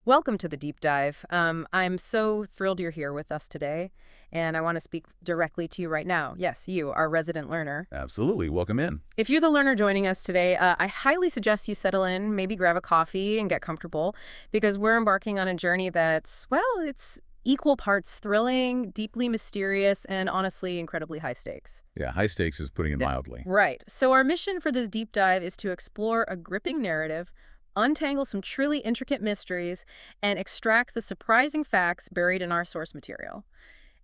Welcome to the deep dive. I'm so thrilled you're here with us today, and I want to speak directly to you right now. Yes, you, our resident learner. Absolutely. Welcome in. If you're the learner joining us today, I highly suggest you settle in, maybe grab a coffee and get comfortable, because we're embarking on a journey that's, well, it's equal parts thrilling, deeply mysterious, and honestly incredibly high stakes. Yeah, high stakes is putting it mildly. Right. So our mission for this deep dive is to explore a gripping narrative, untangle some truly intricate mysteries, and extract the surprising facts buried in our source material.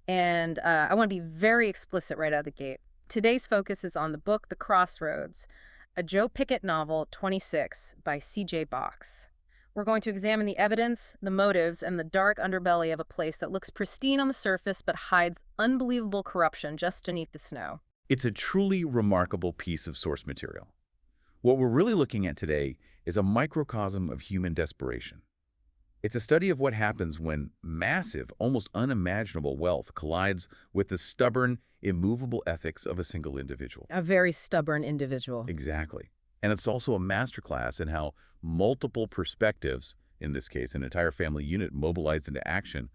And I want to be very explicit right out of the gate. Today's focus is on the book The Crossroads, a Joe Pickett novel, 26, by C.J. Box. We're going to examine the evidence, the motives, and the dark underbelly of a place that looks pristine on the surface but hides unbelievable corruption just beneath the snow. It's a truly remarkable piece of source material. What we're really looking at today is a microcosm of human desperation. It's a study of what happens when massive, almost unimaginable wealth collides with the stubborn, immovable ethics of a single individual. A very stubborn individual. Exactly. And it's also a masterclass in how multiple perspectives, in this case an entire family unit mobilized into action,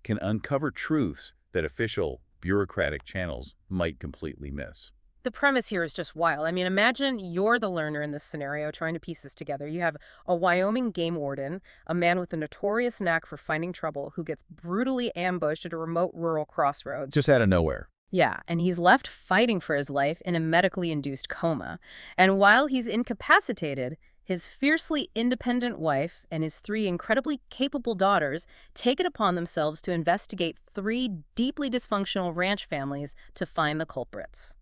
can uncover truths that official, bureaucratic channels might completely miss. The premise here is just wild. I mean, imagine you're the learner in this scenario trying to piece this together. You have a Wyoming game warden, a man with a notorious knack for finding trouble, who gets brutally ambushed at a remote rural crossroads. Just out of nowhere. Yeah, and he's left fighting for his life in a medically induced coma. And while he's incapacitated, his fiercely independent wife and his three incredibly capable daughters take it upon themselves to investigate three deeply dysfunctional ranch families to find the culprits.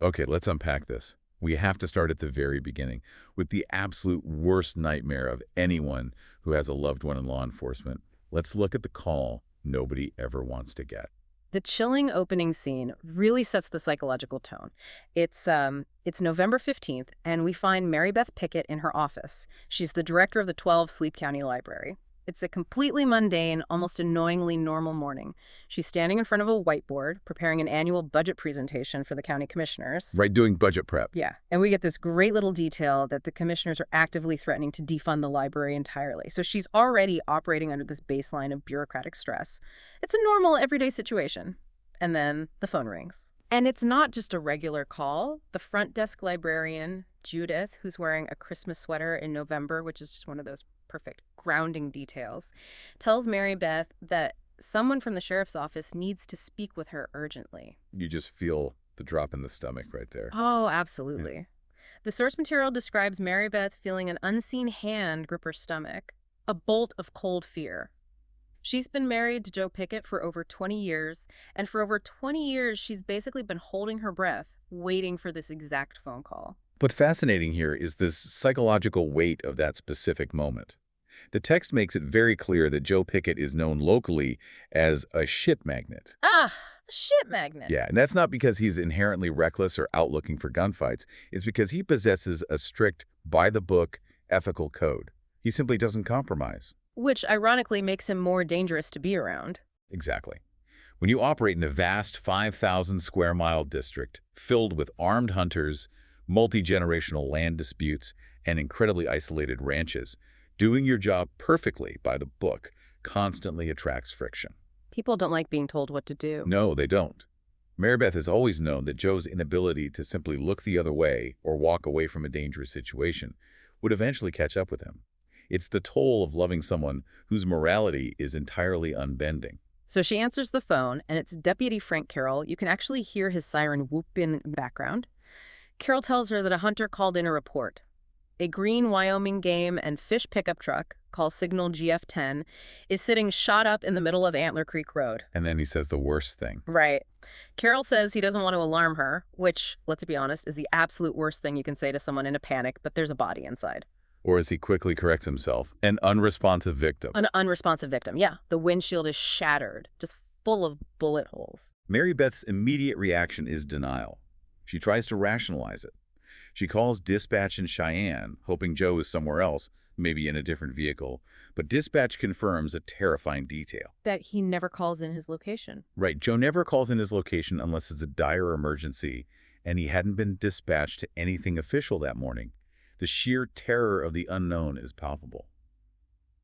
Okay, let's unpack this. We have to start at the very beginning, with the absolute worst nightmare of anyone who has a loved one in law enforcement. Let's look at the call nobody ever wants to get. The chilling opening scene really sets the psychological tone. It's November 15th, and we find Marybeth Pickett in her office. She's the director of the 12 Sleep County Library. It's a completely mundane, almost annoyingly normal morning. She's standing in front of a whiteboard, preparing an annual budget presentation for the county commissioners. Right, doing budget prep. Yeah, and we get this great little detail that the commissioners are actively threatening to defund the library entirely. So she's already operating under this baseline of bureaucratic stress. It's a normal, everyday situation. And then the phone rings. And it's not just a regular call. The front desk librarian, Judith, who's wearing a Christmas sweater in November, which is just one of those perfect grounding details, tells Marybeth that someone from the sheriff's office needs to speak with her urgently. You just feel the drop in the stomach right there. Oh, absolutely. Yeah. The source material describes Marybeth feeling an unseen hand grip her stomach, a bolt of cold fear. She's been married to Joe Pickett for over 20 years, and for over 20 years, she's basically been holding her breath, waiting for this exact phone call. What's fascinating here is this psychological weight of that specific moment. The text makes it very clear that Joe Pickett is known locally as a shit magnet. Ah, a shit magnet. Yeah, and that's not because he's inherently reckless or out looking for gunfights. It's because he possesses a strict, by-the-book, ethical code. He simply doesn't compromise. Which, ironically, makes him more dangerous to be around. Exactly. When you operate in a vast 5,000-square-mile district filled with armed hunters, multi-generational land disputes, and incredibly isolated ranches, doing your job perfectly by the book constantly attracts friction. People don't like being told what to do. No, they don't. Marybeth has always known that Joe's inability to simply look the other way or walk away from a dangerous situation would eventually catch up with him. It's the toll of loving someone whose morality is entirely unbending. So she answers the phone, and it's Deputy Frank Carroll. You can actually hear his siren whoop in the background. Carroll tells her that a hunter called in a report. A green Wyoming game and fish pickup truck, called Signal GF10, is sitting shot up in the middle of Antler Creek Road. And then he says the worst thing. Right. Carroll says he doesn't want to alarm her, which, let's be honest, is the absolute worst thing you can say to someone in a panic, but there's a body inside. Or as he quickly corrects himself, an unresponsive victim. An unresponsive victim, yeah. The windshield is shattered, just full of bullet holes. Marybeth's immediate reaction is denial. She tries to rationalize it. She calls dispatch in Cheyenne, hoping Joe is somewhere else, maybe in a different vehicle. But dispatch confirms a terrifying detail. That he never calls in his location. Right. Joe never calls in his location unless it's a dire emergency, and he hadn't been dispatched to anything official that morning. The sheer terror of the unknown is palpable.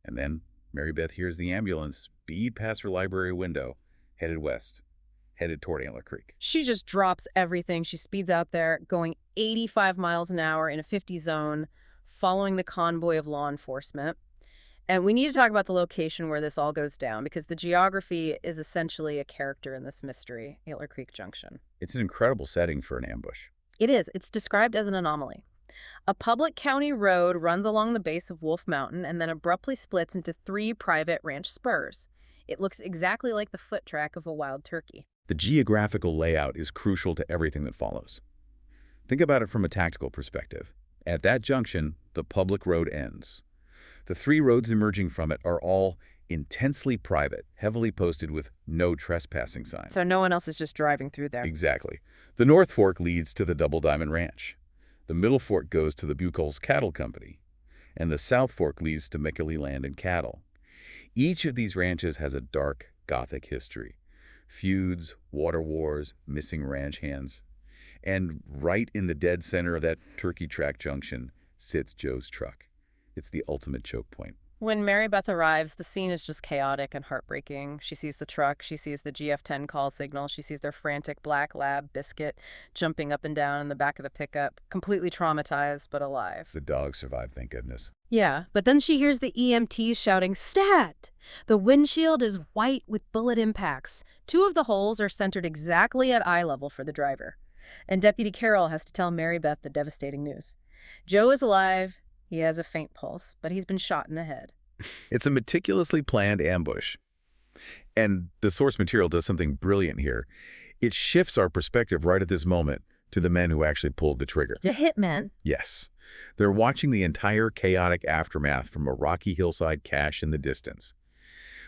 And then Marybeth hears the ambulance speed past her library window, headed west, headed toward Antler Creek. She just drops everything. She speeds out there, going 85 miles an hour in a 50 zone, following the convoy of law enforcement. And we need to talk about the location where this all goes down, because the geography is essentially a character in this mystery, Antler Creek Junction. It's an incredible setting for an ambush. It is. It's described as an anomaly. A public county road runs along the base of Wolf Mountain and then abruptly splits into 3 private ranch spurs. It looks exactly like the foot track of a wild turkey. The geographical layout is crucial to everything that follows. Think about it from a tactical perspective. At that junction, the public road ends. The 3 roads emerging from it are all intensely private, heavily posted with no trespassing signs. So no one else is just driving through there. Exactly. The North Fork leads to the Double Diamond Ranch. The Middle Fork goes to the Buchholz Cattle Company. And the South Fork leads to Mickley Land and Cattle. Each of these ranches has a dark, Gothic history. Feuds, water wars, missing ranch hands. And right in the dead center of that turkey track junction sits Joe's truck. It's the ultimate choke point. When Marybeth arrives, the scene is just chaotic and heartbreaking. She sees the truck, she sees the GF-10 call signal, she sees their frantic black lab, Biscuit, jumping up and down in the back of the pickup, completely traumatized but alive. The dog survived, thank goodness. Yeah, but then she hears the EMTs shouting, "Stat!" The windshield is white with bullet impacts. 2 of the holes are centered exactly at eye level for the driver. And Deputy Carroll has to tell Marybeth the devastating news. Joe is alive. He has a faint pulse, but he's been shot in the head. It's a meticulously planned ambush. And the source material does something brilliant here. It shifts our perspective right at this moment to the men who actually pulled the trigger. The hitmen? Yes. They're watching the entire chaotic aftermath from a rocky hillside cache in the distance.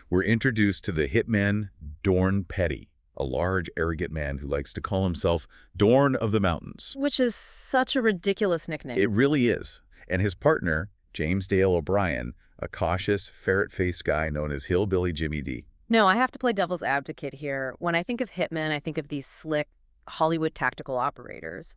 We're introduced to the hitman Dorn Petty, a large, arrogant man who likes to call himself Dorn of the Mountains. Which is such a ridiculous nickname. It really is. And his partner, James Dale O'Brien, a cautious, ferret-faced guy known as Hillbilly Jimmy D. No, I have to play devil's advocate here. When I think of hitmen, I think of these slick Hollywood tactical operators.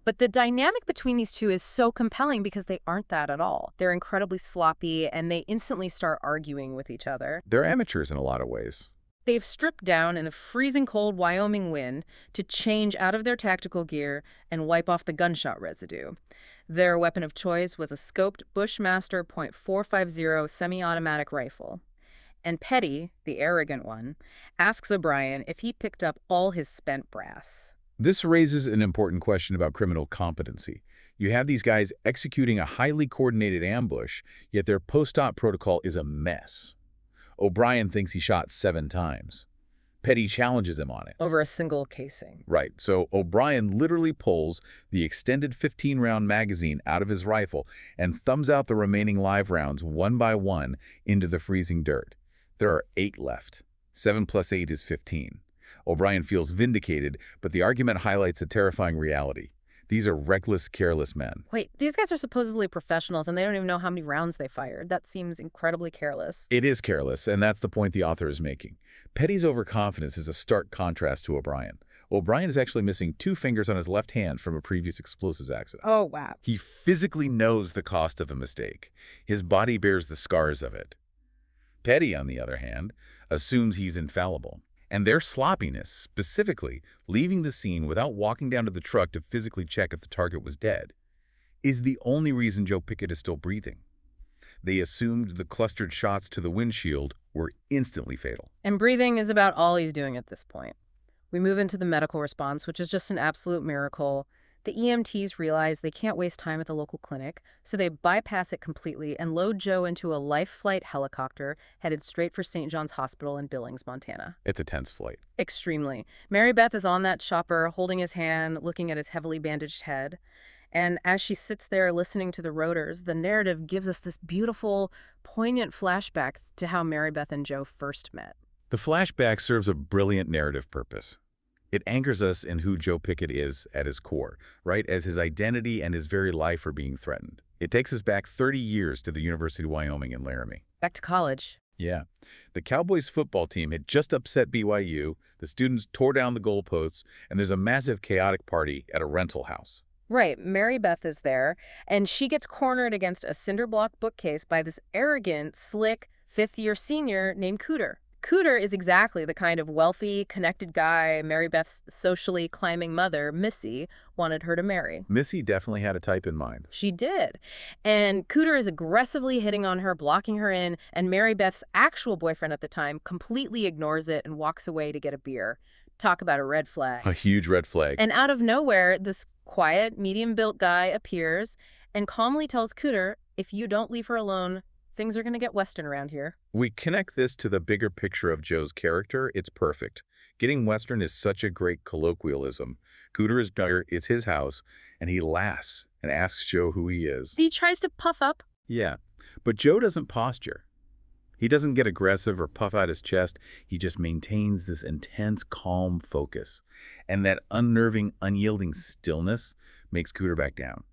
But the dynamic between these two is so compelling because they aren't that at all. They're incredibly sloppy, and they instantly start arguing with each other. They're amateurs in a lot of ways. They've stripped down in the freezing cold Wyoming wind to change out of their tactical gear and wipe off the gunshot residue. Their weapon of choice was a scoped Bushmaster .450 semi-automatic rifle. And Petty, the arrogant one, asks O'Brien if he picked up all his spent brass. This raises an important question about criminal competency. You have these guys executing a highly coordinated ambush, yet their post-op protocol is a mess. O'Brien thinks he shot 7 times. Petty challenges him on it. Over a single casing. Right, so O'Brien literally pulls the extended 15-round magazine out of his rifle and thumbs out the remaining live rounds one by one into the freezing dirt. There are 8 left. 7 plus 8 is 15. O'Brien feels vindicated, but the argument highlights a terrifying reality. These are reckless, careless men. Wait, these guys are supposedly professionals, and they don't even know how many rounds they fired. That seems incredibly careless. It is careless, and that's the point the author is making. Petty's overconfidence is a stark contrast to O'Brien. O'Brien is actually missing 2 fingers on his left hand from a previous explosives accident. Oh, wow. He physically knows the cost of a mistake. His body bears the scars of it. Petty, on the other hand, assumes he's infallible. And their sloppiness, specifically leaving the scene without walking down to the truck to physically check if the target was dead, is the only reason Joe Pickett is still breathing. They assumed the clustered shots to the windshield were instantly fatal. And breathing is about all he's doing at this point. We move into the medical response, which is just an absolute miracle. The EMTs realize they can't waste time at the local clinic, so they bypass it completely and load Joe into a life flight helicopter headed straight for St. John's Hospital in Billings, Montana. It's a tense flight. Extremely. Marybeth is on that chopper, holding his hand, looking at his heavily bandaged head. And as she sits there listening to the rotors, the narrative gives us this beautiful, poignant flashback to how Marybeth and Joe first met. The flashback serves a brilliant narrative purpose. It anchors us in who Joe Pickett is at his core, right, as his identity and his very life are being threatened. It takes us back 30 years to the University of Wyoming in Laramie. Back to college. Yeah. The Cowboys football team had just upset BYU, the students tore down the goalposts, and there's a massive chaotic party at a rental house. Right, Marybeth is there, and she gets cornered against a cinder block bookcase by this arrogant, slick, fifth-year senior named Cooter. Cooter is exactly the kind of wealthy, connected guy Marybeth's socially climbing mother, Missy, wanted her to marry. Missy definitely had a type in mind. She did. And Cooter is aggressively hitting on her, blocking her in, and Marybeth's actual boyfriend at the time completely ignores it and walks away to get a beer. Talk about a red flag. A huge red flag. And out of nowhere, this quiet, medium-built guy appears and calmly tells Cooter, if you don't leave her alone, things are going to get Western around here. We connect this to the bigger picture of Joe's character. It's perfect. Getting Western is such a great colloquialism. Cooter is there, it's his house, and he laughs and asks Joe who he is. He tries to puff up. Yeah, but Joe doesn't posture. He doesn't get aggressive or puff out his chest. He just maintains this intense, calm focus. And that unnerving, unyielding stillness makes Cooter back down.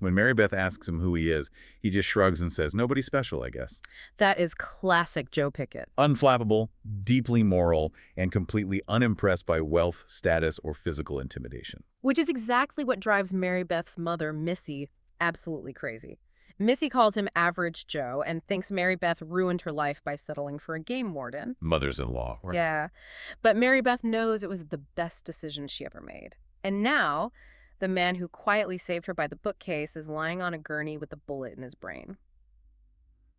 When Marybeth asks him who he is, he just shrugs and says, nobody special, I guess. That is classic Joe Pickett. Unflappable, deeply moral, and completely unimpressed by wealth, status, or physical intimidation. Which is exactly what drives Marybeth's mother, Missy, absolutely crazy. Missy calls him Average Joe and thinks Marybeth ruined her life by settling for a game warden. Mothers-in-law. Right? Yeah. But Marybeth knows it was the best decision she ever made. And now, the man who quietly saved her by the bookcase is lying on a gurney with a bullet in his brain.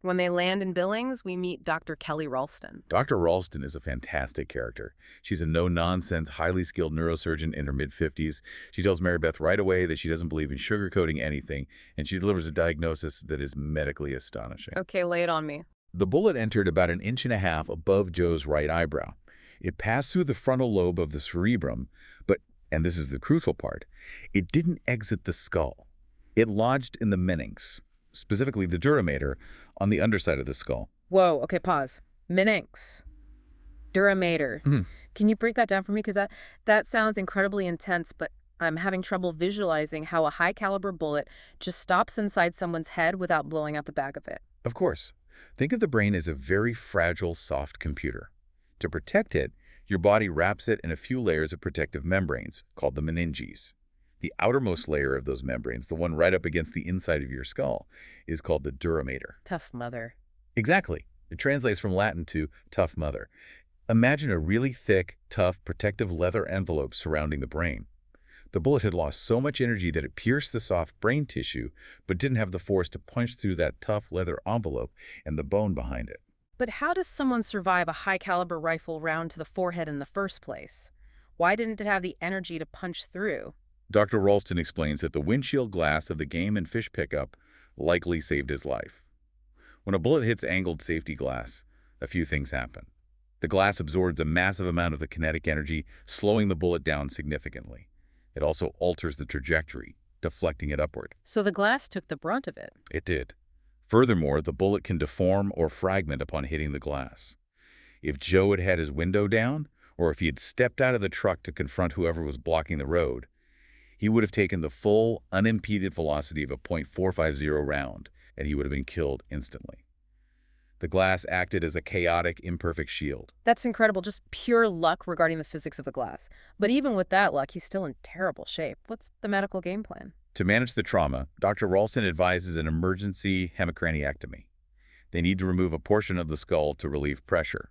When they land in Billings, we meet Dr. Kelly Ralston. Dr. Ralston is a fantastic character. She's a no-nonsense, highly skilled neurosurgeon in her mid-50s. She tells Marybeth right away that she doesn't believe in sugarcoating anything, and she delivers a diagnosis that is medically astonishing. Okay, lay it on me. The bullet entered about 1.5 inches above Joe's right eyebrow. It passed through the frontal lobe of the cerebrum, but, and this is the crucial part, it didn't exit the skull. It lodged in the meninx, specifically the duramater, on the underside of the skull. Whoa, okay, pause. Meninx. Duramater. Can you break that down for me? Because that sounds incredibly intense, but I'm having trouble visualizing how a high-caliber bullet just stops inside someone's head without blowing out the back of it. Of course. Think of the brain as a very fragile, soft computer. To protect it, your body wraps it in a few layers of protective membranes, called the meninges. The outermost layer of those membranes, the one right up against the inside of your skull, is called the duramater. Tough mother. Exactly. It translates from Latin to tough mother. Imagine a really thick, tough, protective leather envelope surrounding the brain. The bullet had lost so much energy that it pierced the soft brain tissue, but didn't have the force to punch through that tough leather envelope and the bone behind it. But how does someone survive a high-caliber rifle round to the forehead in the first place? Why didn't it have the energy to punch through? Dr. Ralston explains that the windshield glass of the game and fish pickup likely saved his life. When a bullet hits angled safety glass, a few things happen. The glass absorbs a massive amount of the kinetic energy, slowing the bullet down significantly. It also alters the trajectory, deflecting it upward. So the glass took the brunt of it. It did. Furthermore, the bullet can deform or fragment upon hitting the glass. If Joe had had his window down, or if he had stepped out of the truck to confront whoever was blocking the road, he would have taken the full, unimpeded velocity of a .450 round, and he would have been killed instantly. The glass acted as a chaotic, imperfect shield. That's incredible, just pure luck regarding the physics of the glass. But even with that luck, he's still in terrible shape. What's the medical game plan? To manage the trauma, Dr. Ralston advises an emergency hemicraniectomy. They need to remove a portion of the skull to relieve pressure.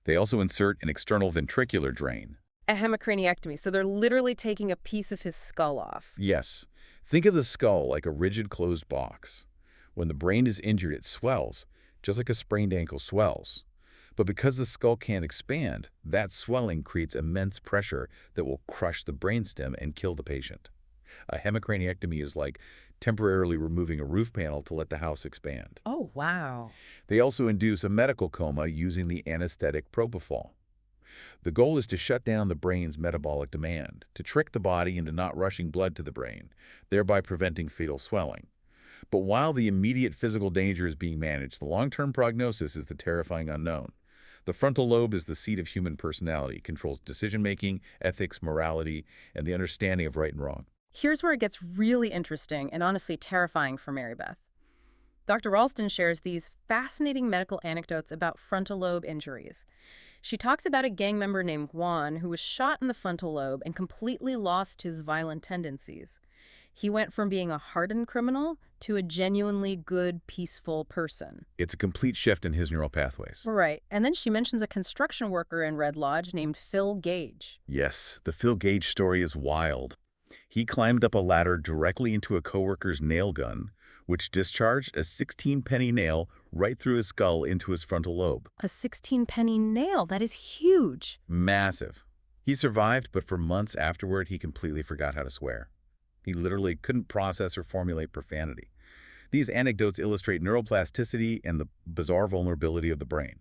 They also insert an external ventricular drain. A hemicraniectomy, so they're literally taking a piece of his skull off. Yes. Think of the skull like a rigid closed box. When the brain is injured, it swells, just like a sprained ankle swells. But because the skull can't expand, that swelling creates immense pressure that will crush the brainstem and kill the patient. A hemicraniectomy is like temporarily removing a roof panel to let the house expand. Oh, wow. They also induce a medical coma using the anesthetic propofol. The goal is to shut down the brain's metabolic demand, to trick the body into not rushing blood to the brain, thereby preventing fatal swelling. But while the immediate physical danger is being managed, the long-term prognosis is the terrifying unknown. The frontal lobe is the seat of human personality, controls decision-making, ethics, morality, and the understanding of right and wrong. Here's where it gets really interesting and honestly terrifying for Marybeth. Dr. Ralston shares these fascinating medical anecdotes about frontal lobe injuries. She talks about a gang member named Juan who was shot in the frontal lobe and completely lost his violent tendencies. He went from being a hardened criminal to a genuinely good, peaceful person. It's a complete shift in his neural pathways. Right. And then she mentions a construction worker in Red Lodge named Phil Gage. Yes, the Phil Gage story is wild. He climbed up a ladder directly into a coworker's nail gun, which discharged a 16-penny nail right through his skull into his frontal lobe. A 16-penny nail. That is huge. Massive. He survived, but for months afterward, he completely forgot how to swear. He literally couldn't process or formulate profanity. These anecdotes illustrate neuroplasticity and the bizarre vulnerability of the brain.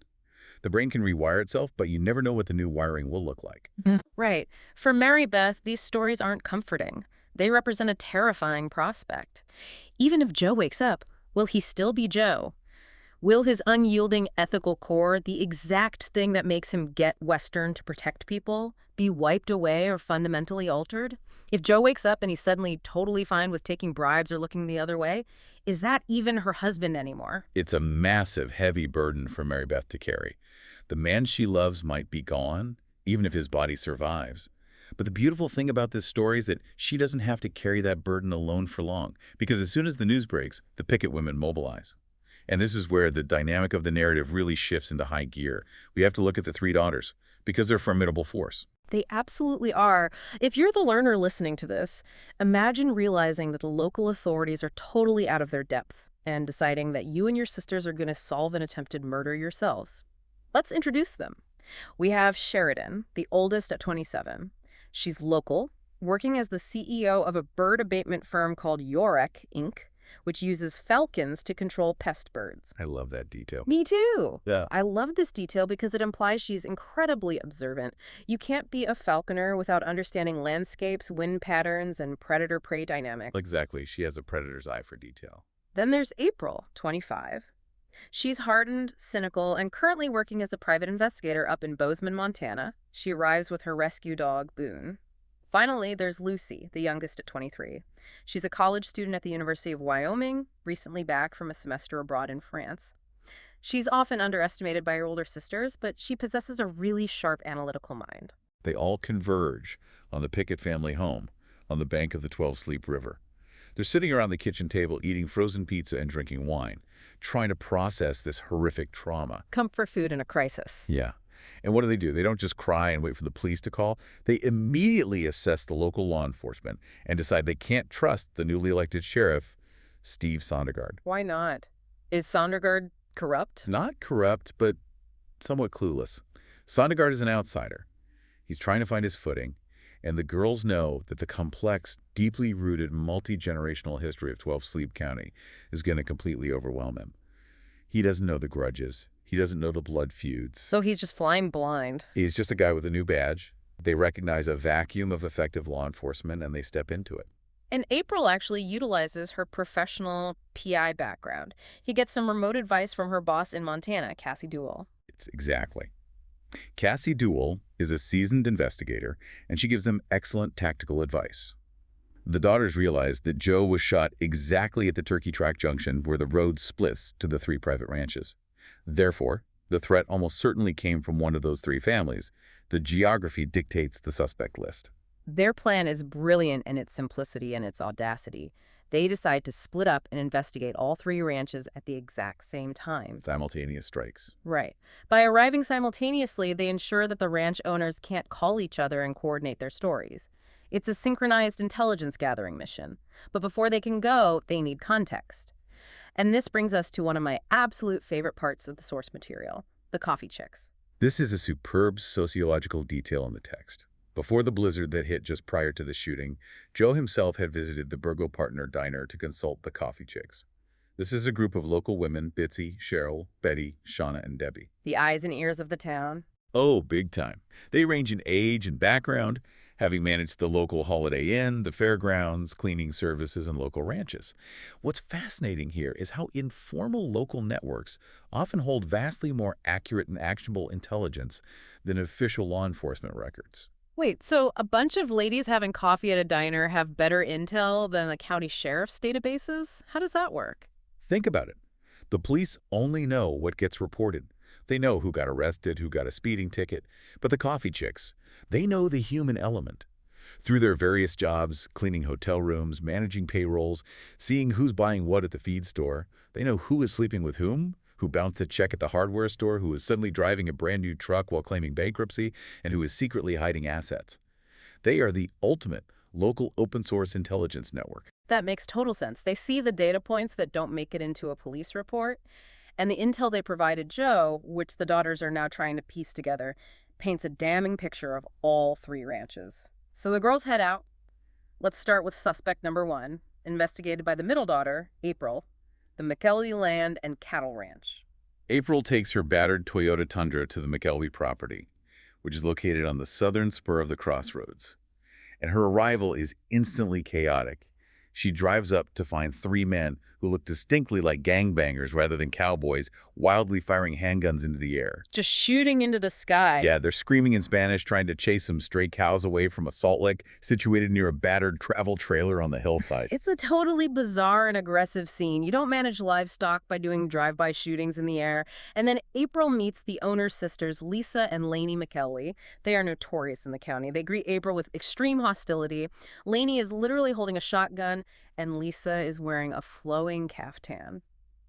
The brain can rewire itself, but you never know what the new wiring will look like. Right. For Marybeth, these stories aren't comforting. They represent a terrifying prospect. Even if Joe wakes up, will he still be Joe? Will his unyielding ethical core, the exact thing that makes him get Western to protect people, be wiped away or fundamentally altered? If Joe wakes up and he's suddenly totally fine with taking bribes or looking the other way, is that even her husband anymore? It's a massive, heavy burden for Marybeth to carry. The man she loves might be gone, even if his body survives. But the beautiful thing about this story is that she doesn't have to carry that burden alone for long, because as soon as the news breaks, the Pickett women mobilize. And this is where the dynamic of the narrative really shifts into high gear. We have to look at the three daughters, because they're a formidable force. They absolutely are. If you're the learner listening to this, imagine realizing that the local authorities are totally out of their depth and deciding that you and your sisters are going to solve an attempted murder yourselves. Let's introduce them. We have Sheridan, the oldest at 27. She's local, working as the CEO of a bird abatement firm called URSummary, Inc., which uses falcons to control pest birds. I love that detail. Me too. Yeah. I love this detail because it implies she's incredibly observant. You can't be a falconer without understanding landscapes, wind patterns, and predator-prey dynamics. Exactly. She has a predator's eye for detail. Then there's April, 25. She's hardened, cynical, and currently working as a private investigator up in Bozeman, Montana. She arrives with her rescue dog, Boone. Finally, there's Lucy, the youngest at 23. She's a college student at the University of Wyoming, recently back from a semester abroad in France. She's often underestimated by her older sisters, but she possesses a really sharp analytical mind. They all converge on the Pickett family home on the bank of the 12 Sleep River. They're sitting around the kitchen table eating frozen pizza and drinking wine, trying to process this horrific trauma. Comfort food in a crisis. Yeah. And what do? They don't just cry and wait for the police to call. They immediately assess the local law enforcement and decide they can't trust the newly elected sheriff, Steve Sondergaard. Why not? Is Sondergaard corrupt? Not corrupt, but somewhat clueless. Sondergaard is an outsider. He's trying to find his footing, and the girls know that the complex, deeply rooted, multi-generational history of 12 Sleep County is going to completely overwhelm him. He doesn't know the grudges. He doesn't know the blood feuds. So he's just flying blind. He's just a guy with a new badge. They recognize a vacuum of effective law enforcement, and they step into it. And April actually utilizes her professional PI background. He gets some remote advice from her boss in Montana, Cassie Duell. It's exactly. Cassie Duell is a seasoned investigator, and she gives them excellent tactical advice. The daughters realize that Joe was shot exactly at the Turkey Track Junction where the road splits to the three private ranches. Therefore, the threat almost certainly came from one of those three families. The geography dictates the suspect list. Their plan is brilliant in its simplicity and its audacity. They decide to split up and investigate all three ranches at the exact same time. Simultaneous strikes. Right. By arriving simultaneously, they ensure that the ranch owners can't call each other and coordinate their stories. It's a synchronized intelligence gathering mission. But before they can go, they need context. And this brings us to one of my absolute favorite parts of the source material, the coffee chicks. This is a superb sociological detail in the text. Before the blizzard that hit just prior to the shooting, Joe himself had visited the Burgo Partner Diner to consult the coffee chicks. This is a group of local women, Bitsy, Cheryl, Betty, Shauna, and Debbie. The eyes and ears of the town. Oh, big time. They range in age and background, having managed the local Holiday Inn, the fairgrounds, cleaning services, and local ranches. What's fascinating here is how informal local networks often hold vastly more accurate and actionable intelligence than official law enforcement records. Wait, so a bunch of ladies having coffee at a diner have better intel than the county sheriff's databases? How does that work? Think about it. The police only know what gets reported. They know who got arrested, who got a speeding ticket. But the coffee chicks, they know the human element. Through their various jobs, cleaning hotel rooms, managing payrolls, seeing who's buying what at the feed store, they know who is sleeping with who bounced a check at the hardware store, who is suddenly driving a brand new truck while claiming bankruptcy, and who is secretly hiding assets. They are the ultimate local open-source intelligence network. That makes total sense. They see the data points that don't make it into a police report, and the intel they provided Joe, which the daughters are now trying to piece together, paints a damning picture of all three ranches. So the girls head out. Let's start with suspect number one, investigated by the middle daughter, April, the McKelvey Land and Cattle Ranch. April takes her battered Toyota Tundra to the McKelvey property, which is located on the southern spur of the Crossroads. And her arrival is instantly chaotic. She drives up to find three men who look distinctly like gangbangers rather than cowboys, wildly firing handguns into the air. Just shooting into the sky. Yeah, they're screaming in Spanish, trying to chase some stray cows away from a salt lick situated near a battered travel trailer on the hillside. It's a totally bizarre and aggressive scene. You don't manage livestock by doing drive-by shootings in the air. And then April meets the owner's sisters, Lisa and Lainey McKelvey. They are notorious in the county. They greet April with extreme hostility. Lainey is literally holding a shotgun, and Lisa is wearing a flowing caftan.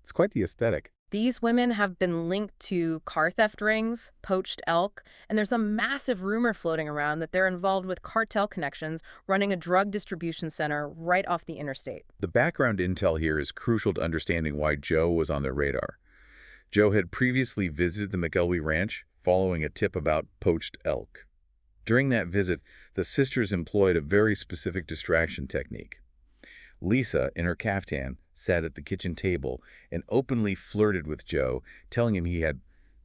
It's quite the aesthetic. These women have been linked to car theft rings, poached elk, and there's a massive rumor floating around that they're involved with cartel connections running a drug distribution center right off the interstate. The background intel here is crucial to understanding why Joe was on their radar. Joe had previously visited the McKelvey Ranch following a tip about poached elk. During that visit, the sisters employed a very specific distraction technique. Lisa, in her caftan, sat at the kitchen table and openly flirted with Joe, telling him he had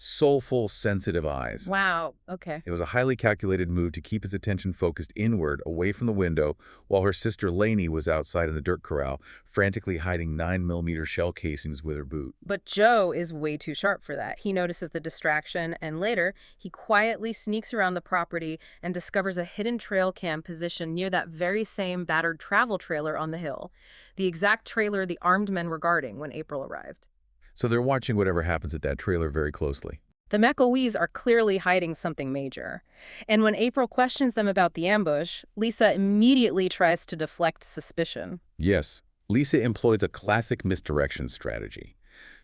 soulful, sensitive eyes. Wow, okay. It was a highly calculated move to keep his attention focused inward, away from the window, while her sister Lainey was outside in the dirt corral, frantically hiding 9mm shell casings with her boot. But Joe is way too sharp for that. He notices the distraction, and later, he quietly sneaks around the property and discovers a hidden trail cam positioned near that very same battered travel trailer on the hill, the exact trailer the armed men were guarding when April arrived. So they're watching whatever happens at that trailer very closely. The McElwees are clearly hiding something major. And when April questions them about the ambush, Lisa immediately tries to deflect suspicion. Yes, Lisa employs a classic misdirection strategy.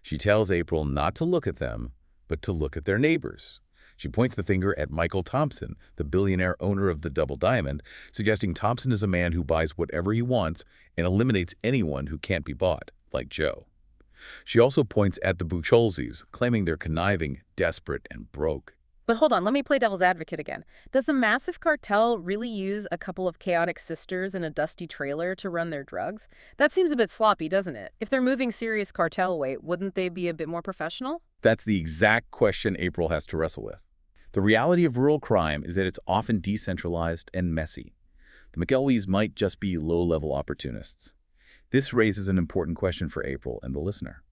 She tells April not to look at them, but to look at their neighbors. She points the finger at Michael Thompson, the billionaire owner of the Double Diamond, suggesting Thompson is a man who buys whatever he wants and eliminates anyone who can't be bought, like Joe. She also points at the Bucholzis, claiming they're conniving, desperate, and broke. But hold on, let me play devil's advocate again. Does a massive cartel really use a couple of chaotic sisters in a dusty trailer to run their drugs? That seems a bit sloppy, doesn't it? If they're moving serious cartel weight, wouldn't they be a bit more professional? That's the exact question April has to wrestle with. The reality of rural crime is that it's often decentralized and messy. The McElwees might just be low-level opportunists. This raises an important question for April and the listener.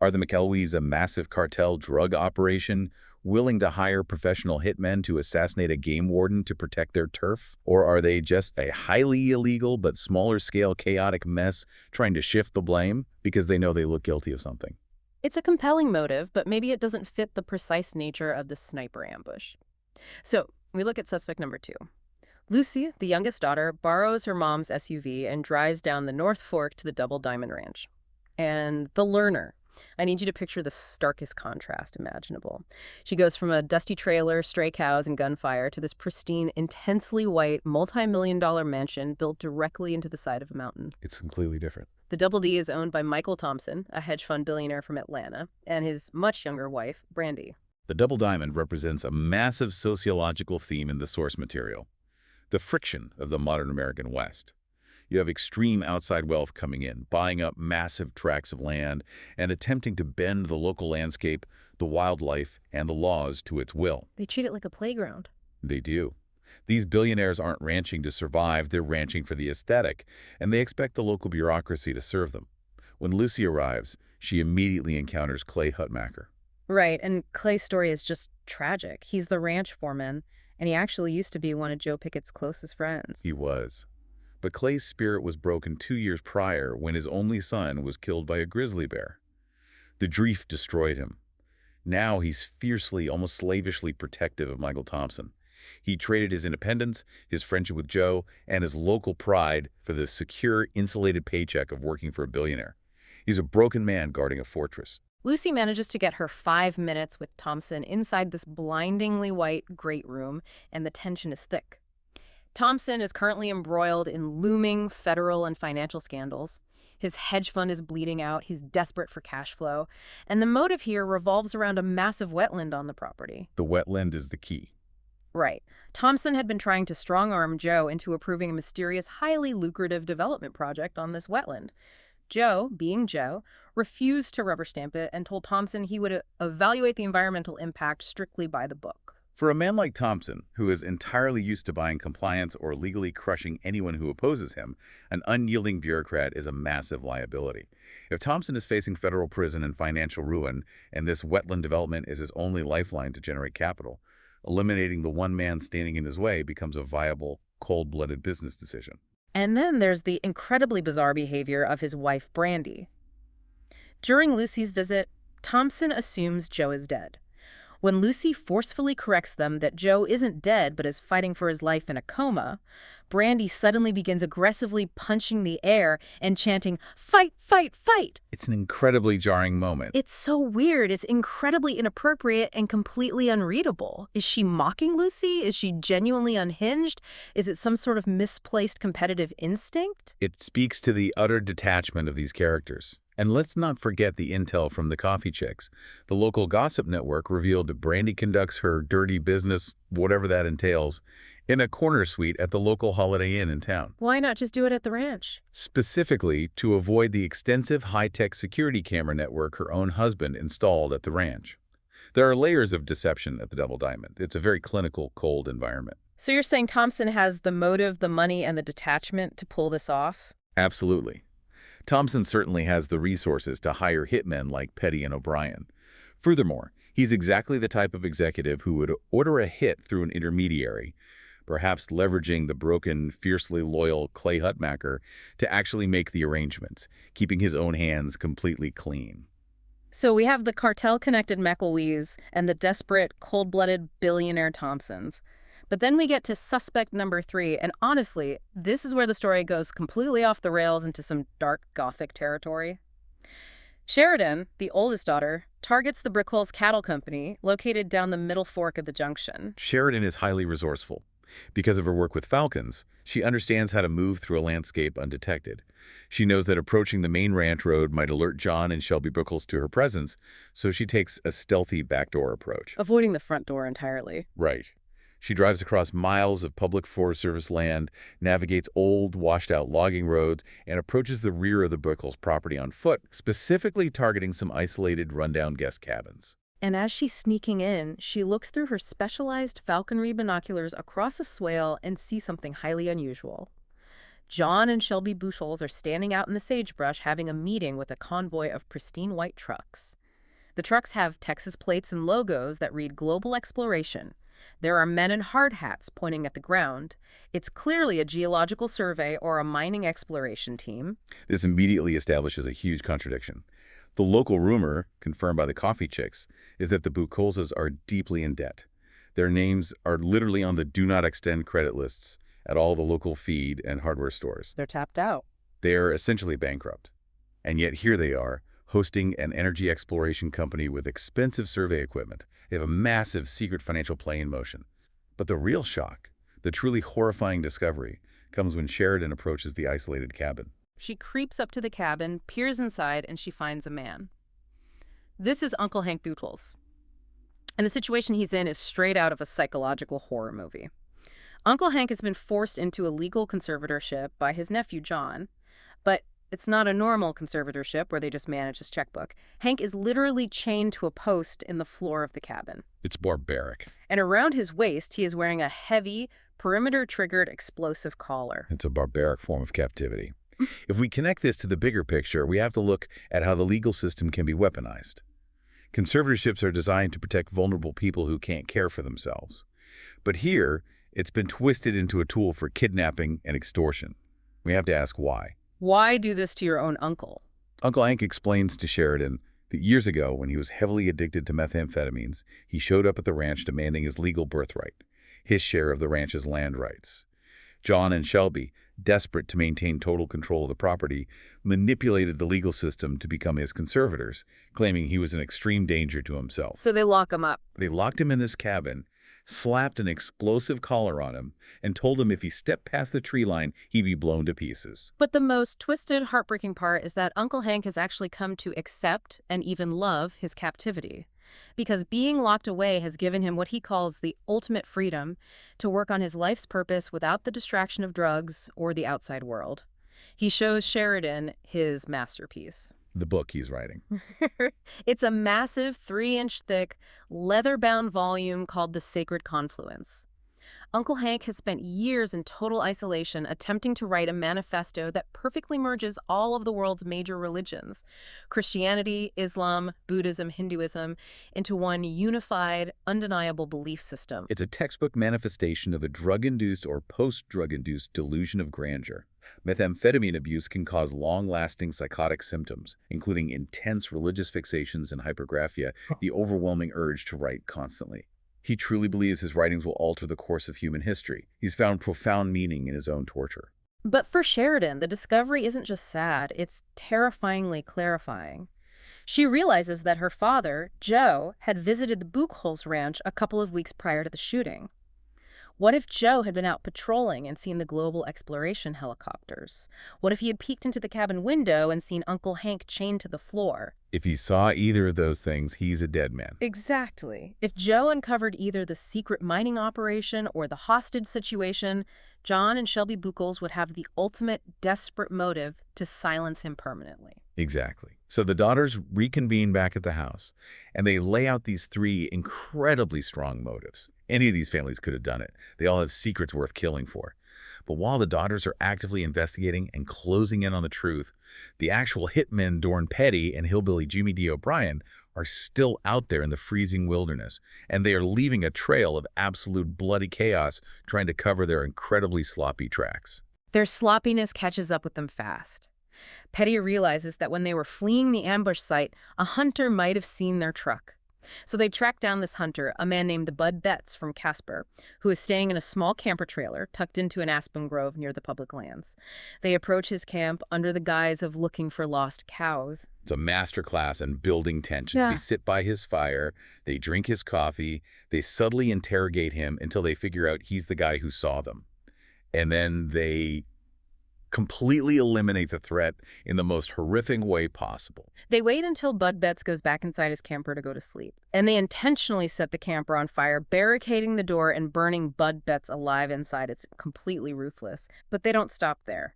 Are the McElwees a massive cartel drug operation willing to hire professional hitmen to assassinate a game warden to protect their turf? Or are they just a highly illegal but smaller-scale chaotic mess trying to shift the blame because they know they look guilty of something? It's a compelling motive, but maybe it doesn't fit the precise nature of the sniper ambush. So we look at suspect number two. Lucy, the youngest daughter, borrows her mom's SUV and drives down the North Fork to the Double Diamond Ranch. And the learner. I need you to picture the starkest contrast imaginable. She goes from a dusty trailer, stray cows, and gunfire to this pristine, intensely white, multi-million-dollar mansion built directly into the side of a mountain. It's completely different. The Double D is owned by Michael Thompson, a hedge fund billionaire from Atlanta, and his much younger wife, Brandy. The Double Diamond represents a massive sociological theme in the source material. The friction of the modern American West. You have extreme outside wealth coming in, buying up massive tracts of land, and attempting to bend the local landscape, the wildlife, and the laws to its will. They treat it like a playground. They do. These billionaires aren't ranching to survive, they're ranching for the aesthetic, and they expect the local bureaucracy to serve them. When Lucy arrives, she immediately encounters Clay Hutmacher. Right, and Clay's story is just tragic. He's the ranch foreman, and he actually used to be one of Joe Pickett's closest friends. He was. But Clay's spirit was broken 2 years prior when his only son was killed by a grizzly bear. The grief destroyed him. Now he's fiercely, almost slavishly protective of Michael Thompson. He traded his independence, his friendship with Joe, and his local pride for the secure, insulated paycheck of working for a billionaire. He's a broken man guarding a fortress. Lucy manages to get her 5 minutes with Thompson inside this blindingly white great room, and the tension is thick. Thompson is currently embroiled in looming federal and financial scandals. His hedge fund is bleeding out, he's desperate for cash flow, and the motive here revolves around a massive wetland on the property. The wetland is the key. Right. Thompson had been trying to strong-arm Joe into approving a mysterious, highly lucrative development project on this wetland. Joe, being Joe, refused to rubber stamp it and told Thompson he would evaluate the environmental impact strictly by the book. For a man like Thompson, who is entirely used to buying compliance or legally crushing anyone who opposes him, an unyielding bureaucrat is a massive liability. If Thompson is facing federal prison and financial ruin, and this wetland development is his only lifeline to generate capital, eliminating the one man standing in his way becomes a viable, cold-blooded business decision. And then there's the incredibly bizarre behavior of his wife, Brandy. During Lucy's visit, Thompson assumes Joe is dead. When Lucy forcefully corrects them that Joe isn't dead but is fighting for his life in a coma, Brandy suddenly begins aggressively punching the air and chanting, "Fight, fight, fight!" It's an incredibly jarring moment. It's so weird. It's incredibly inappropriate and completely unreadable. Is she mocking Lucy? Is she genuinely unhinged? Is it some sort of misplaced competitive instinct? It speaks to the utter detachment of these characters. And let's not forget the intel from the coffee chicks. The local gossip network revealed that Brandy conducts her dirty business, whatever that entails, in a corner suite at the local Holiday Inn in town. Why not just do it at the ranch? Specifically to avoid the extensive high-tech security camera network her own husband installed at the ranch. There are layers of deception at the Double Diamond. It's a very clinical, cold environment. So you're saying Thompson has the motive, the money, and the detachment to pull this off? Absolutely. Thompson certainly has the resources to hire hitmen like Petty and O'Brien. Furthermore, he's exactly the type of executive who would order a hit through an intermediary, perhaps leveraging the broken, fiercely loyal Clay Hutmacher to actually make the arrangements, keeping his own hands completely clean. So we have the cartel-connected McElwees and the desperate, cold-blooded billionaire Thompsons. But then we get to suspect number 3, and honestly, this is where the story goes completely off the rails into some dark Gothic territory. Sheridan, the oldest daughter, targets the Brickholes Cattle Company, located down the middle fork of the junction. Sheridan is highly resourceful. Because of her work with falcons, she understands how to move through a landscape undetected. She knows that approaching the main ranch road might alert John and Shelby Brickholes to her presence, so she takes a stealthy backdoor approach. Avoiding the front door entirely. Right. She drives across miles of public Forest Service land, navigates old, washed-out logging roads, and approaches the rear of the Brickholes property on foot, specifically targeting some isolated, rundown guest cabins. And as she's sneaking in, she looks through her specialized falconry binoculars across a swale and sees something highly unusual. John and Shelby Brickholes are standing out in the sagebrush having a meeting with a convoy of pristine white trucks. The trucks have Texas plates and logos that read Global Exploration. There are men in hard hats pointing at the ground. It's clearly a geological survey or a mining exploration team. This immediately establishes a huge contradiction. The local rumor, confirmed by the coffee chicks, is that the Brickholeses are deeply in debt. Their names are literally on the do not extend credit lists at all the local feed and hardware stores. They're tapped out. They are essentially bankrupt. And yet here they are, hosting an energy exploration company with expensive survey equipment. They have a massive secret financial play in motion. But the real shock, the truly horrifying discovery, comes when Sheridan approaches the isolated cabin. She creeps up to the cabin, peers inside, and she finds a man. This is Uncle Hank Brickholes. And the situation he's in is straight out of a psychological horror movie. Uncle Hank has been forced into a legal conservatorship by his nephew, John. But it's not a normal conservatorship where they just manage his checkbook. Hank is literally chained to a post in the floor of the cabin. It's barbaric. And around his waist, he is wearing a heavy, perimeter-triggered explosive collar. It's a barbaric form of captivity. If we connect this to the bigger picture, we have to look at how the legal system can be weaponized. Conservatorships are designed to protect vulnerable people who can't care for themselves. But here, it's been twisted into a tool for kidnapping and extortion. We have to ask why. Why do this to your own uncle? Uncle Hank explains to Sheridan that years ago, when he was heavily addicted to methamphetamines, he showed up at the ranch demanding his legal birthright. his share of the ranch's land rights. John and Shelby, desperate to maintain total control of the property, manipulated the legal system to become his conservators, claiming he was an extreme danger to himself. So they lock him up. They locked him in this cabin, slapped an explosive collar on him, and told him if he stepped past the tree line, he'd be blown to pieces. But the most twisted, heartbreaking part is that Uncle Hank has actually come to accept and even love his captivity. Because being locked away has given him what he calls the ultimate freedom to work on his life's purpose without the distraction of drugs or the outside world. He shows Sheridan his masterpiece. The book he's writing. It's a massive 3-inch thick, leather-bound volume called The Sacred Confluence. Uncle Hank has spent years in total isolation attempting to write a manifesto that perfectly merges all of the world's major religions, Christianity, Islam, Buddhism, Hinduism, into one unified, undeniable belief system. It's a textbook manifestation of a drug-induced or post-drug-induced delusion of grandeur. Methamphetamine abuse can cause long-lasting psychotic symptoms, including intense religious fixations and hypergraphia, the overwhelming urge to write constantly. He truly believes his writings will alter the course of human history. He's found profound meaning in his own torture. But for Sheridan, the discovery isn't just sad, it's terrifyingly clarifying. She realizes that her father, Joe, had visited the Buchholz ranch a couple of weeks prior to the shooting. What if Joe had been out patrolling and seen the global exploration helicopters? What if he had peeked into the cabin window and seen Uncle Hank chained to the floor? If he saw either of those things, he's a dead man. Exactly. If Joe uncovered either the secret mining operation or the hostage situation, John and Shelby Buchholz would have the ultimate desperate motive to silence him permanently. Exactly. So the daughters reconvene back at the house, and they lay out these 3 incredibly strong motives. Any of these families could have done it. They all have secrets worth killing for. But while the daughters are actively investigating and closing in on the truth, the actual hitmen Dorn Petty and hillbilly Jimmy D. O'Brien are still out there in the freezing wilderness, and they are leaving a trail of absolute bloody chaos trying to cover their incredibly sloppy tracks. Their sloppiness catches up with them fast. Petty realizes that when they were fleeing the ambush site, a hunter might have seen their truck. So they track down this hunter, a man named Bud Betts from Casper, who is staying in a small camper trailer tucked into an aspen grove near the public lands. They approach his camp under the guise of looking for lost cows. It's a masterclass in building tension. Yeah. They sit by his fire, they drink his coffee, they subtly interrogate him until they figure out he's the guy who saw them. And then they completely eliminate the threat in the most horrific way possible. They wait until Bud Betts goes back inside his camper to go to sleep, and they intentionally set the camper on fire, barricading the door and burning Bud Betts alive inside. It's completely ruthless. But they don't stop there.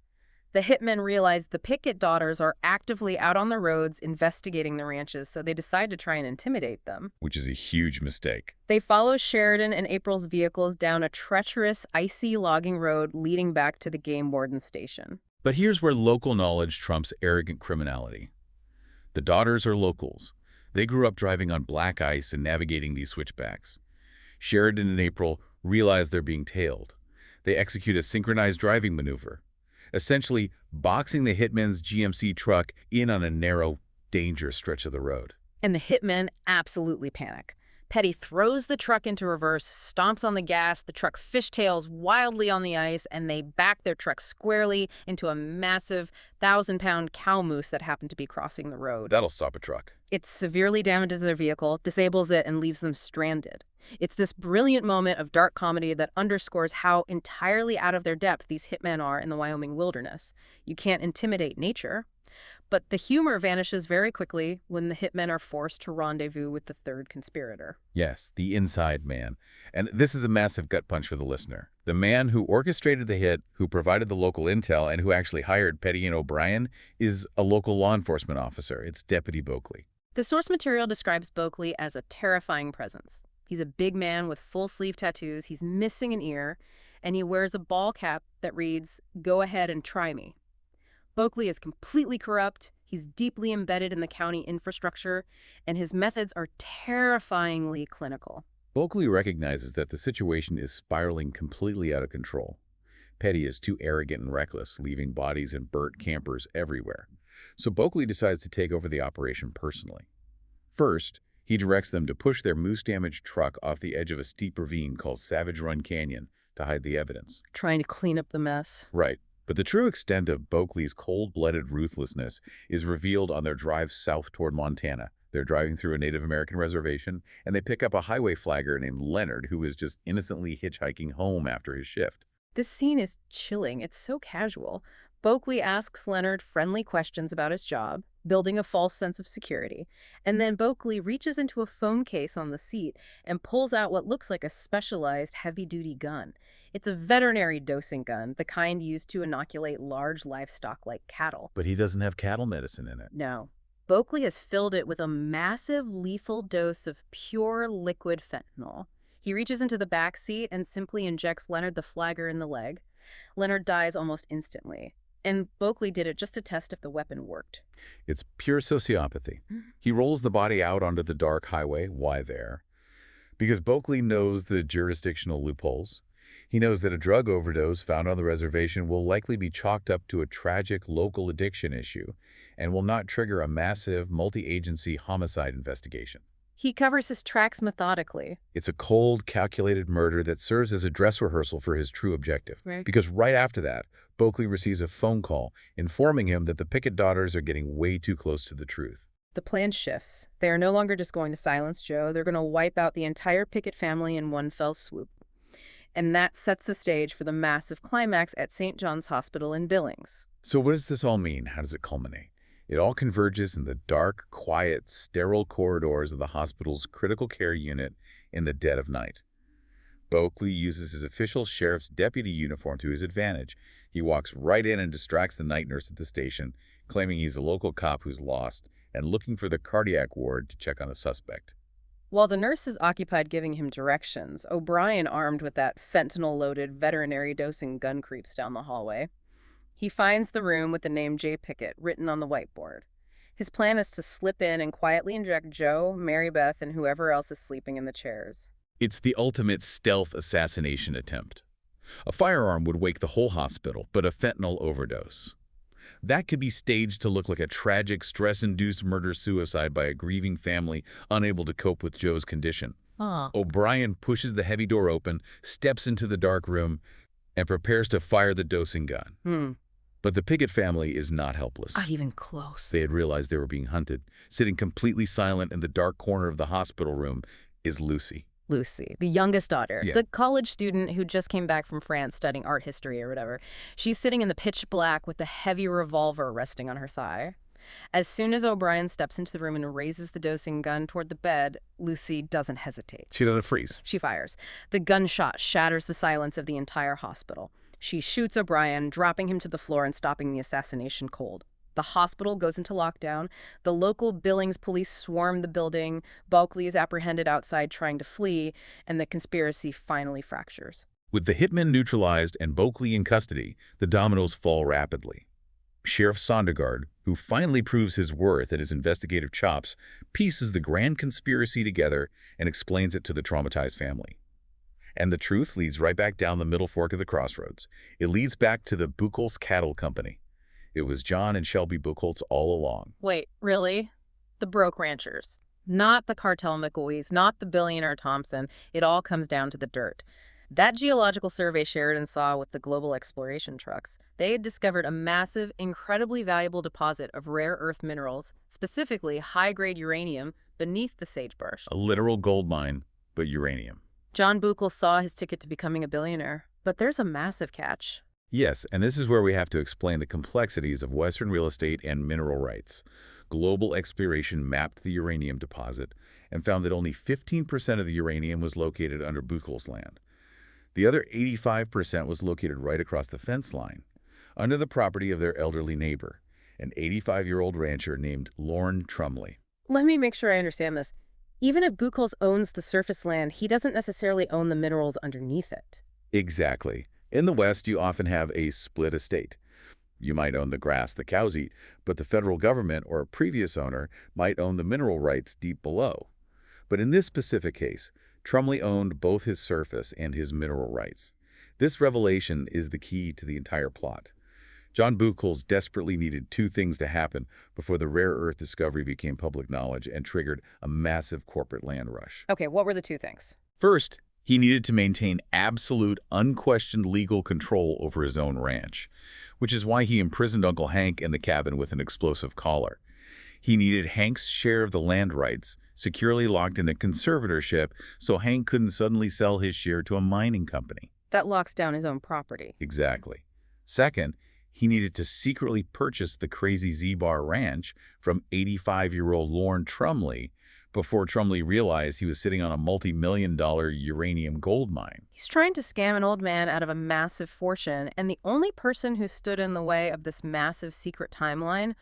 The hitmen realize the Pickett daughters are actively out on the roads investigating the ranches, so they decide to try and intimidate them. Which is a huge mistake. They follow Sheridan and April's vehicles down a treacherous, icy logging road leading back to the game warden station. But here's where local knowledge trumps arrogant criminality. The daughters are locals. They grew up driving on black ice and navigating these switchbacks. Sheridan and April realize they're being tailed. They execute a synchronized driving maneuver, essentially boxing the hitman's GMC truck in on a narrow, dangerous stretch of the road. And the hitmen absolutely panic. Petty throws the truck into reverse, stomps on the gas, the truck fishtails wildly on the ice, and they back their truck squarely into a massive 1,000-pound cow moose that happened to be crossing the road. That'll stop a truck. It severely damages their vehicle, disables it, and leaves them stranded. It's this brilliant moment of dark comedy that underscores how entirely out of their depth these hitmen are in the Wyoming wilderness. You can't intimidate nature. But the humor vanishes very quickly when the hitmen are forced to rendezvous with the third conspirator. Yes, the inside man. And this is a massive gut punch for the listener. The man who orchestrated the hit, who provided the local intel, and who actually hired Petty and O'Brien is a local law enforcement officer. It's Deputy Boakley. The source material describes Boakley as a terrifying presence. He's a big man with full-sleeve tattoos, he's missing an ear, and he wears a ball cap that reads, "Go ahead and try me." Boakley is completely corrupt, he's deeply embedded in the county infrastructure, and his methods are terrifyingly clinical. Boakley recognizes that the situation is spiraling completely out of control. Petty is too arrogant and reckless, leaving bodies and burnt campers everywhere. So Boakley decides to take over the operation personally. First, He directs them to push their moose-damaged truck off the edge of a steep ravine called Savage Run Canyon to hide the evidence. Trying to clean up the mess. Right. But the true extent of Boakley's cold-blooded ruthlessness is revealed on their drive south toward Montana. They're driving through a Native American reservation, and they pick up a highway flagger named Leonard, who is just innocently hitchhiking home after his shift. This scene is chilling. It's so casual. Boakley asks Leonard friendly questions about his job, building a false sense of security. And then Boakley reaches into a phone case on the seat and pulls out what looks like a specialized heavy-duty gun. It's a veterinary dosing gun, the kind used to inoculate large livestock like cattle. But he doesn't have cattle medicine in it. No. Boakley has filled it with a massive lethal dose of pure liquid fentanyl. He reaches into the back seat and simply injects Leonard the flagger in the leg. Leonard dies almost instantly. And Boakley did it just to test if the weapon worked. It's pure sociopathy. He rolls the body out onto the dark highway. Why there? Because Boakley knows the jurisdictional loopholes. He knows that a drug overdose found on the reservation will likely be chalked up to a tragic local addiction issue and will not trigger a massive multi-agency homicide investigation. He covers his tracks methodically. It's a cold, calculated murder that serves as a dress rehearsal for his true objective. Right. Because right after that, Boakley receives a phone call informing him that the Pickett daughters are getting way too close to the truth. The plan shifts. They are no longer just going to silence Joe. They're going to wipe out the entire Pickett family in one fell swoop. And that sets the stage for the massive climax at St. John's Hospital in Billings. So what does this all mean? How does it culminate? It all converges in the dark, quiet, sterile corridors of the hospital's critical care unit in the dead of night. Boakley uses his official sheriff's deputy uniform to his advantage. He walks right in and distracts the night nurse at the station, claiming he's a local cop who's lost and looking for the cardiac ward to check on a suspect. While the nurse is occupied giving him directions, O'Brien, armed with that fentanyl-loaded veterinary dosing gun, creeps down the hallway. He finds the room with the name J. Pickett written on the whiteboard. His plan is to slip in and quietly inject Joe, Marybeth, and whoever else is sleeping in the chairs. It's the ultimate stealth assassination attempt. A firearm would wake the whole hospital, but a fentanyl overdose. That could be staged to look like a tragic, stress-induced murder-suicide by a grieving family unable to cope with Joe's condition. O'Brien pushes the heavy door open, steps into the dark room, and prepares to fire the dosing gun. But the Pickett family is not helpless. Not even close. They had realized they were being hunted. Sitting completely silent in the dark corner of the hospital room is Lucy. Lucy, the youngest daughter, Yeah. the college student who just came back from France studying art history or whatever. She's sitting in the pitch black with the heavy revolver resting on her thigh. As soon as O'Brien steps into the room and raises the dosing gun toward the bed, Lucy doesn't hesitate. She doesn't freeze. She fires. The gunshot shatters the silence of the entire hospital. She shoots O'Brien, dropping him to the floor and stopping the assassination cold. The hospital goes into lockdown. The local Billings police swarm the building. Boakley is apprehended outside trying to flee, and the conspiracy finally fractures. With the hitmen neutralized and Boakley in custody, the dominoes fall rapidly. Sheriff Sondergaard, who finally proves his worth and his investigative chops, pieces the grand conspiracy together and explains it to the traumatized family. And the truth leads right back down the middle fork of the Crossroads. It leads back to the Buchholz Cattle Company. It was John and Shelby Buchholz all along. Wait, really? The broke ranchers. Not the cartel McCoys, not the billionaire Thompson. It all comes down to the dirt. That geological survey Sheridan saw with the global exploration trucks, they had discovered a massive, incredibly valuable deposit of rare earth minerals, specifically high-grade uranium, beneath the sagebrush. A literal gold mine, but uranium. John Buchholz saw his ticket to becoming a billionaire. But there's a massive catch. Yes, and this is where we have to explain the complexities of Western real estate and mineral rights. Global exploration mapped the uranium deposit and found that only 15% of the uranium was located under Buchholz land. The other 85% was located right across the fence line, under the property of their elderly neighbor, an 85-year-old rancher named Lorne Trumley. Let me make sure I understand this. Even if Buchholz owns the surface land, he doesn't necessarily own the minerals underneath it. Exactly. In the West, you often have a split estate. You might own the grass the cows eat, but the federal government or a previous owner might own the mineral rights deep below. But in this specific case, Trumley owned both his surface and his mineral rights. This revelation is the key to the entire plot. John Buchholz desperately needed two things to happen before the rare earth discovery became public knowledge and triggered a massive corporate land rush. Okay, what were the two things? First, he needed to maintain absolute, unquestioned legal control over his own ranch, which is why he imprisoned Uncle Hank in the cabin with an explosive collar. He needed Hank's share of the land rights, securely locked in a conservatorship, so Hank couldn't suddenly sell his share to a mining company. That locks down his own property. Exactly. Second, he needed to secretly purchase the Crazy Z-Bar Ranch from 85-year-old Lorne Trumley before Trumley realized he was sitting on a multi-million-dollar uranium gold mine. He's trying to scam an old man out of a massive fortune, and the only person who stood in the way of this massive secret timeline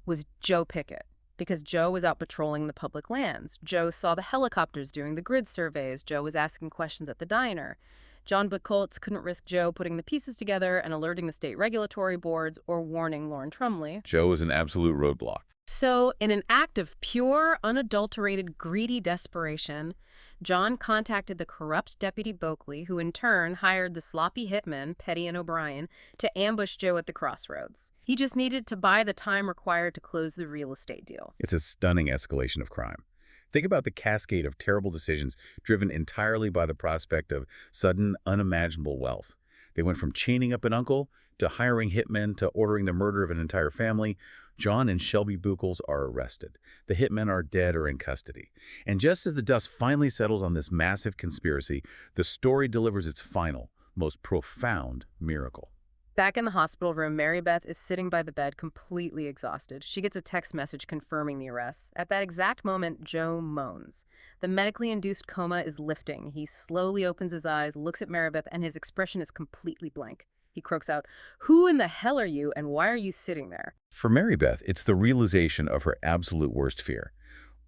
was Joe Pickett, because Joe was out patrolling the public lands. Joe saw the helicopters doing the grid surveys. Joe was asking questions at the diner. John Buchholz couldn't risk Joe putting the pieces together and alerting the state regulatory boards or warning Lorne Trumley. Joe was an absolute roadblock. So, in an act of pure, unadulterated, greedy desperation, John contacted the corrupt Deputy Boakley, who in turn hired the sloppy hitmen, Petty and O'Brien, to ambush Joe at the Crossroads. He just needed to buy the time required to close the real estate deal. It's a stunning escalation of crime. Think about the cascade of terrible decisions driven entirely by the prospect of sudden, unimaginable wealth. They went from chaining up an uncle to hiring hitmen to ordering the murder of an entire family. John and Shelby Buchholz are arrested. The hitmen are dead or in custody. And just as the dust finally settles on this massive conspiracy, the story delivers its final, most profound miracle. Back in the hospital room, Marybeth is sitting by the bed, completely exhausted. She gets a text message confirming the arrests. At that exact moment, Joe moans. The medically induced coma is lifting. He slowly opens his eyes, looks at Marybeth, and his expression is completely blank. He croaks out, "Who in the hell are you, and why are you sitting there?" For Marybeth, it's the realization of her absolute worst fear.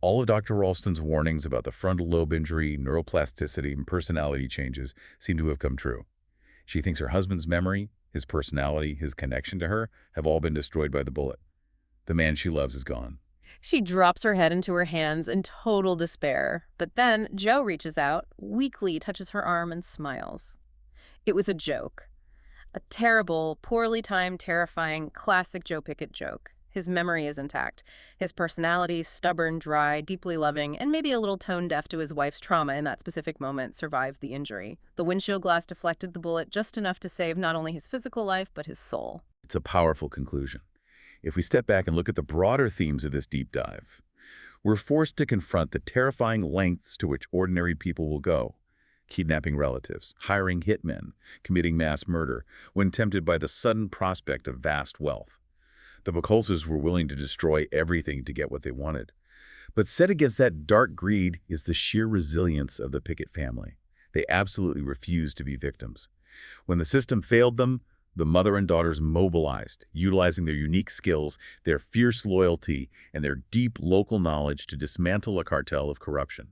All of Dr. Ralston's warnings about the frontal lobe injury, neuroplasticity, and personality changes seem to have come true. She thinks her husband's memory, his personality, his connection to her, have all been destroyed by the bullet. The man she loves is gone. She drops her head into her hands in total despair. But then Joe reaches out, weakly touches her arm, and smiles. It was a joke. A terrible, poorly timed, terrifying, classic Joe Pickett joke. His memory is intact. His personality, stubborn, dry, deeply loving, and maybe a little tone-deaf to his wife's trauma in that specific moment, survived the injury. The windshield glass deflected the bullet just enough to save not only his physical life, but his soul. It's a powerful conclusion. If we step back and look at the broader themes of this deep dive, we're forced to confront the terrifying lengths to which ordinary people will go. Kidnapping relatives, hiring hitmen, committing mass murder, when tempted by the sudden prospect of vast wealth. The Buchholzes were willing to destroy everything to get what they wanted. But set against that dark greed is the sheer resilience of the Pickett family. They absolutely refused to be victims. When the system failed them, the mother and daughters mobilized, utilizing their unique skills, their fierce loyalty, and their deep local knowledge to dismantle a cartel of corruption.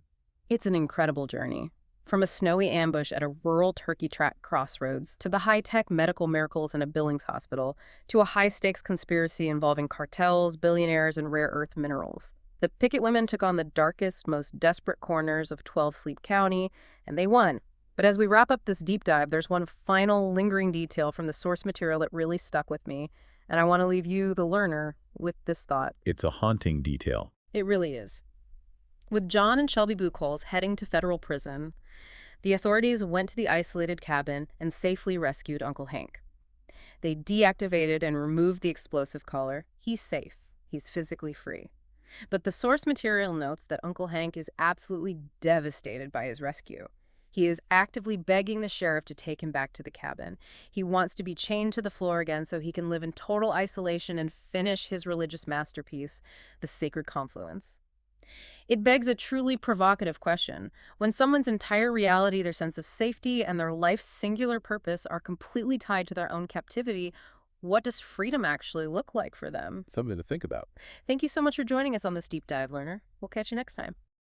It's an incredible journey. From a snowy ambush at a rural turkey track crossroads, to the high-tech medical miracles in a Billings hospital, to a high-stakes conspiracy involving cartels, billionaires, and rare earth minerals. The Pickett women took on the darkest, most desperate corners of 12 Sleep County, and they won. But as we wrap up this deep dive, there's one final lingering detail from the source material that really stuck with me, and I want to leave you, the learner, with this thought. It's a haunting detail. It really is. With John and Shelby Buchholz heading to federal prison, the authorities went to the isolated cabin and safely rescued Uncle Hank. They deactivated and removed the explosive collar. He's safe. He's physically free. But the source material notes that Uncle Hank is absolutely devastated by his rescue. He is actively begging the sheriff to take him back to the cabin. He wants to be chained to the floor again so he can live in total isolation and finish his religious masterpiece, the Sacred Confluence. It begs a truly provocative question. When someone's entire reality, their sense of safety, and their life's singular purpose are completely tied to their own captivity, what does freedom actually look like for them? Something to think about. Thank you so much for joining us on this deep dive, learner. We'll catch you next time.